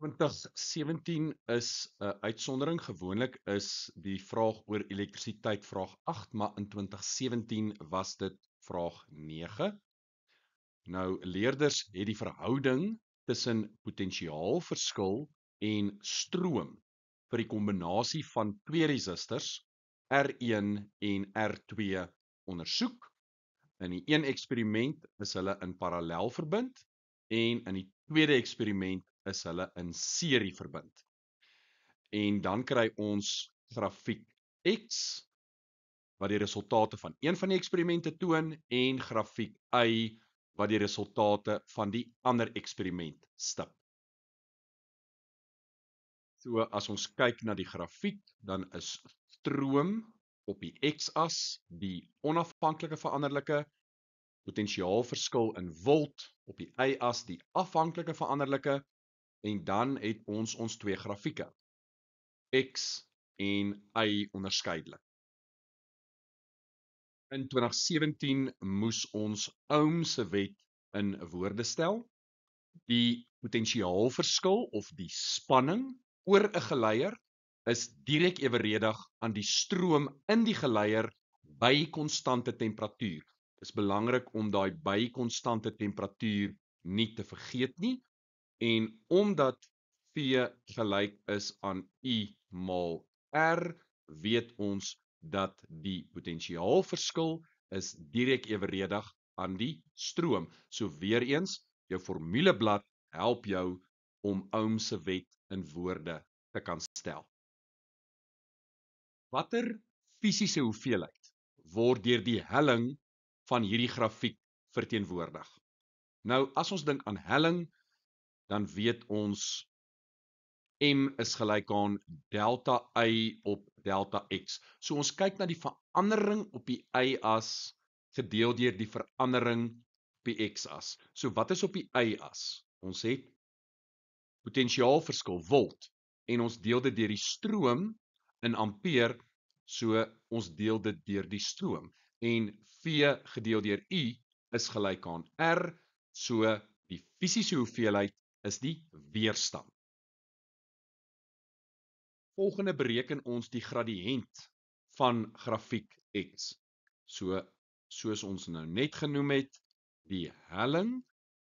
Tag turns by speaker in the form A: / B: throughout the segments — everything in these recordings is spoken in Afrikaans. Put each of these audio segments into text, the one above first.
A: 2017 is 'n uitsondering. Gewoonlik is die vraag oor elektrisiteit vraag 8, maar in 2017 was dit vraag 9. Nou, leerders het die verhouding tussen potensiaalverskil en stroom vir die kombinasie van twee resistors, R1 en R2, ondersoek. In die een eksperiment is hulle in parallel verbind en in die tweede eksperiment is hulle in serie verbind. En dan kry ons grafiek X wat die resultate van een van die eksperimente toon en grafiek Y wat die resultate van die ander eksperiment stip. So as ons kyk na die grafiek, dan is stroom op die X-as die onafhanklike veranderlike, potensiaalverskil in volt op die Y-as die afhanklike veranderlike, en dan het ons twee grafieke, X en Y onderskeidelik. In 2017 moes ons Ohm se wet in woorde stel. Die potensiaalverskil of die spanning oor 'n geleier is direk eweredig aan die stroom in die geleier by konstante temperatuur. Dit is belangrik om daai by konstante temperatuur nie te vergeet nie. En omdat V gelyk is aan I maal R, weet ons dat die potensiaalverskil is direk eweredig aan die stroom. So weer eens, jou formuleblad help jou om Ohm se wet in woorde te kan stel. Watter fisiese hoeveelheid word deur die helling van hierdie grafiek verteenwoordig? Nou, as ons dink aan helling, dan weet ons M is gelyk aan delta Y op delta X. So ons kyk na die verandering op die Y-as gedeel deur die verandering op die X-as. So wat is op die Y-as? Ons het potensiaalverskil volt en ons deel dit deur die stroom in ampere, so ons deel dit deur die stroom. En V gedeel deur U is gelyk aan R, so die fisiese hoeveelheid is die weerstand. Volgende bereken ons die gradiënt van grafiek X. Soos ons nou net genoem het, die helling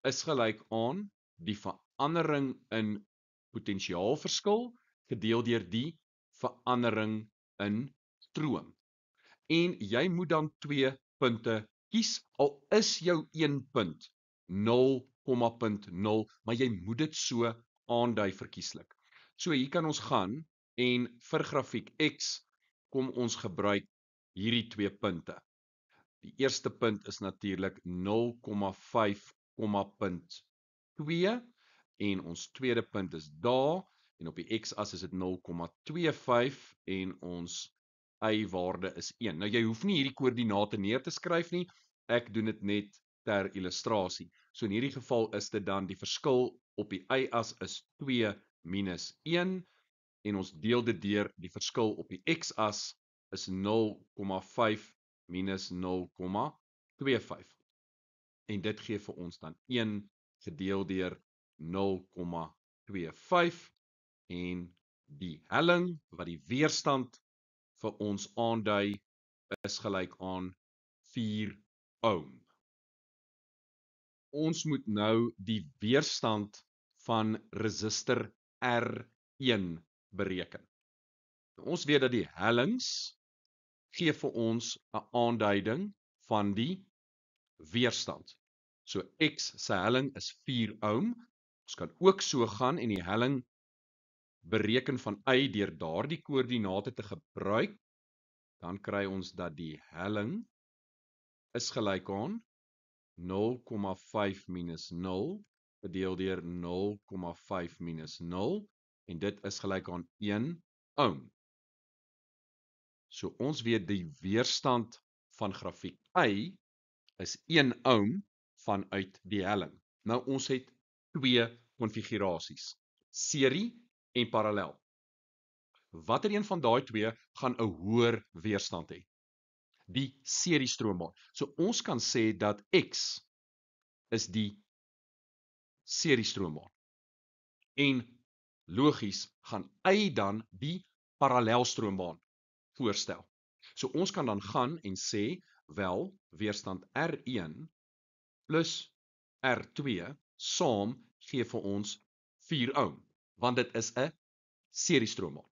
A: is gelyk aan die verandering in potensiaalverskil gedeel deur die verandering in stroom. En jy moet dan 2 punte kies, al is jou 1 punt 0,0, maar jy moet dit so aandui verkieslik. So hier kan ons gaan en vir grafiek X kom ons gebruik hierdie 2 punte. Die eerste punt is natuurlik 0,5,2 en ons tweede punt is daar en op die X-as is dit 0,25 en ons Y-waarde is 1. Nou jy hoef nie hierdie koördinate neer te skryf nie, ek doen dit net ter illustrasie. So in hierdie geval is dit dan die verskil op die Y-as is 2 minus 1 en ons deel dit deur die verskil op die X-as is 0,5 minus 0,25. En dit gee vir ons dan 1 gedeel deur 0,25 en die helling wat die weerstand vir ons aandui is gelyk aan 4 ohm. Ons moet nou die weerstand van resistor R1 bereken. Ons weet dat die hellings gee vir ons 'n aanduiding van die weerstand. So X se helling is 4 ohm. Ons kan ook so gaan en die helling bereken van Y deur daardie koördinate te gebruik. Dan kry ons dat die helling is gelyk aan 0,5 minus 0 gedeel deur 0,5 minus 0 en dit is gelyk aan 1 ohm. So ons weet die weerstand van grafiek Y is 1 ohm vanuit die helling. Nou ons het 2 konfigurasies, serie en parallel. Watter een van daai twee gaan 'n hoër weerstand hê? Die seriestroombaan. So ons kan sê dat X is die seriestroombaan. En logies gaan Y dan die parallelstroombaan voorstel. So ons kan dan gaan en sê, wel, weerstand R1 plus R2 saam gee vir ons 4 ohm, want dit is 'n seriestroombaan.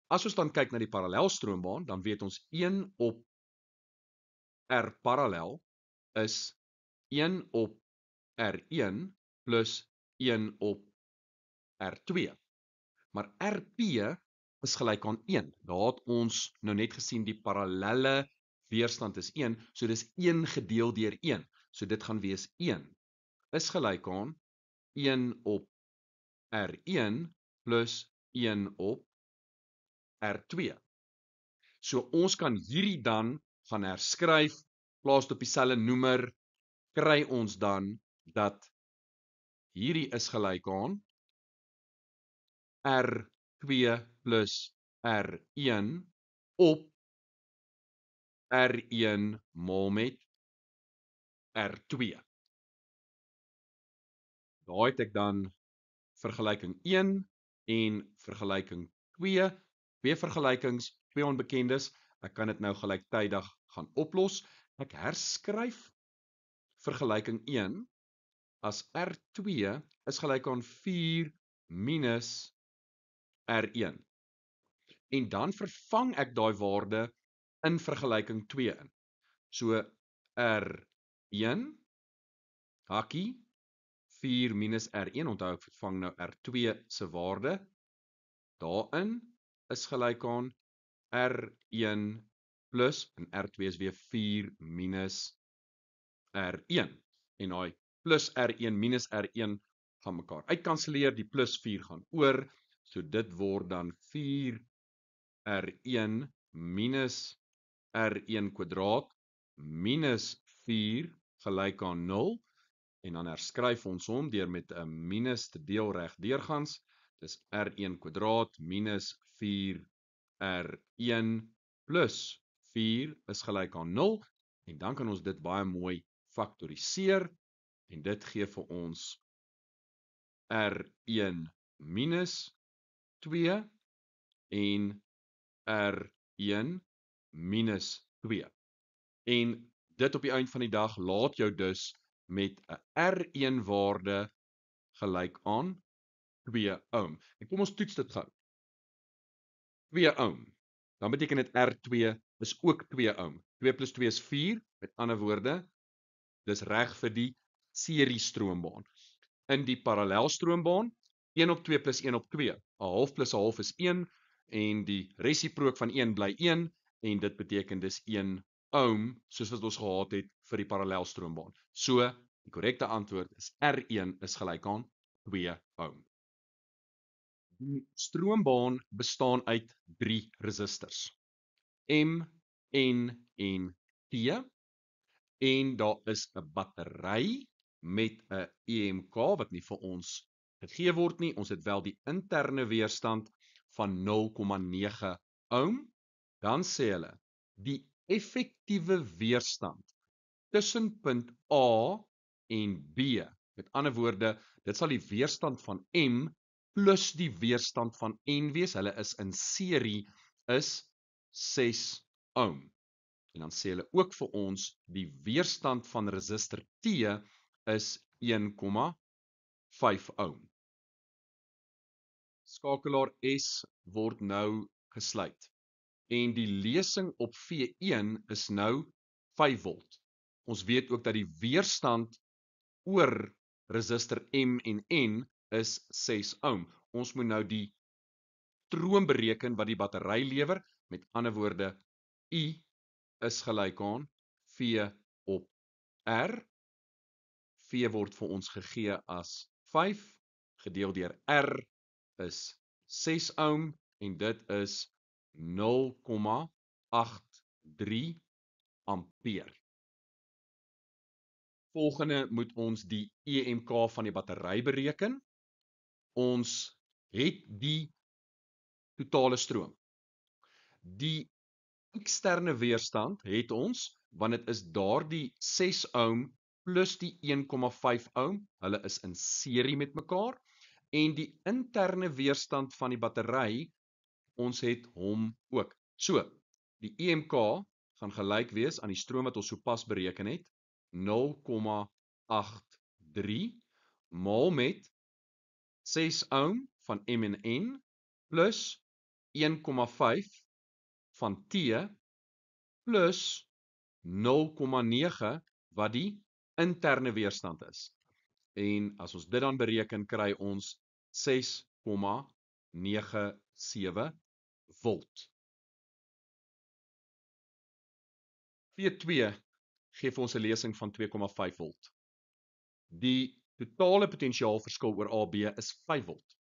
A: As ons dan kyk na die parallelstroombaan, dan weet ons 1 op R parallel is 1 op R1 plus 1 op R2. Maar RP is gelyk aan 1. Daar het ons nou net gesien die parallelle weerstand is 1, so dis 1 gedeel deur 1. So dit gaan wees 1 is gelyk aan 1 op R1 plus 1 op R2. So ons kan hierdie dan gaan herskryf, plaas op dieselfde noemer, kry ons dan dat hierdie is gelyk aan R2 plus R1 op R1 maal met R2. Daar het ek dan vergelyking 1 en vergelyking 2. Twee vergelykings, twee onbekendes. Ek kan dit nou gelyktydig gaan oplos. Ek herskryf vergelyking 1 as R2 is gelyk aan 4 minus R1. En dan vervang ek daai waarde in vergelyking 2 in. So R1 hakkie 4 minus R1, onthou ek vervang nou R2 se waarde. Daarin is gelyk aan R1 plus en R2 is weer 4 minus R1. En daai plus R1 minus R1 gaan mekaar uitkanselleer, die plus 4 gaan oor, so dit word dan 4R1 minus R1 kwadraat minus 4 gelyk aan 0, en dan herskryf ons hom deur met 'n minus te deel reg deurgangs. Dis R1 kwadraat minus 4R1 plus 4 is gelyk aan 0, en dan kan ons dit baie mooi faktoriseer, en dit gee vir ons R1 minus 2 en R1 minus 2. En dit op die eind van die dag laat jou dus met 'n R1 waarde gelyk aan 2 ohm. En kom ons toets dit gou. 2 ohm. Dan beteken dit R2 is ook 2 ohm. 2 plus 2 is 4. Met ander woorde, dis reg vir die seriestroombaan. In die parallelstroombaan, 1 op 2 plus 1 op 2. 'n half plus 'n half is 1, en die resiprook van 1 bly 1, en dit beteken dis 1 ohm, soos wat ons gehad het vir die parallelstroombaan. So, die korrekte antwoord is R1 is gelyk aan 2 ohm. Die stroombaan bestaan uit 3 resistors. M, N en T, en daar is 'n battery met 'n EMK wat nie vir ons gegee word nie. Ons het wel die interne weerstand van 0,9 ohm. Dan sê hulle, die effektiewe weerstand tussen punt A en B, met ander woorde, dit sal die weerstand van M plus die weerstand van N wees, hulle is in serie, is 6 ohm. En dan sê hulle ook vir ons, die weerstand van resistor T is 1,5 ohm. Skakelaar S word nou gesluit. En die lesing op V1 is nou 5 volt. Ons weet ook dat die weerstand oor resistor M en N is 6 ohm. Ons moet nou die stroom bereken wat die battery lewer. Met ander woorde, I is gelyk aan V op R. V word vir ons gegee as 5, gedeel deur R is 6 ohm, en dit is 0,83 ampere. Volgende moet ons die EMK van die battery bereken. Ons het die totale stroom. Die eksterne weerstand het ons, want dit is daardie 6 ohm plus die 1,5 ohm, hulle is in serie met mekaar, En die interne weerstand van die battery, ons het hom ook. So, die EMK gaan gelyk wees aan die stroom wat ons sopas bereken het, 0,83 maal met 6 ohm van M en N plus 1,5 van T plus 0,9 wat die interne weerstand is. En as ons dit dan bereken, kry ons 6,97 volt. V2 gee vir ons 'n lesing van 2,5 volt. Die totale potensiaalverskil oor AB is 5 volt.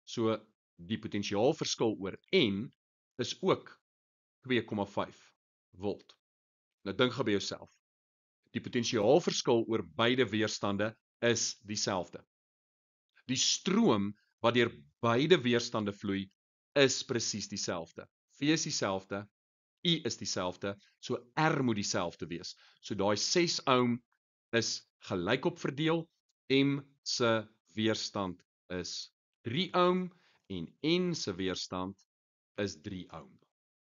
A: So die potensiaalverskil oor N is ook 2,5 volt. Nou dink gou by jouself. Die potensiaalverskil oor beide weerstande is dieselfde. Die stroom wat deur beide weerstande vloei is presies dieselfde. V is dieselfde, I is dieselfde, so R moet dieselfde wees. So daai 6 ohm is gelykop verdeel, M se weerstand is 3 ohm en N se weerstand is 3 ohm.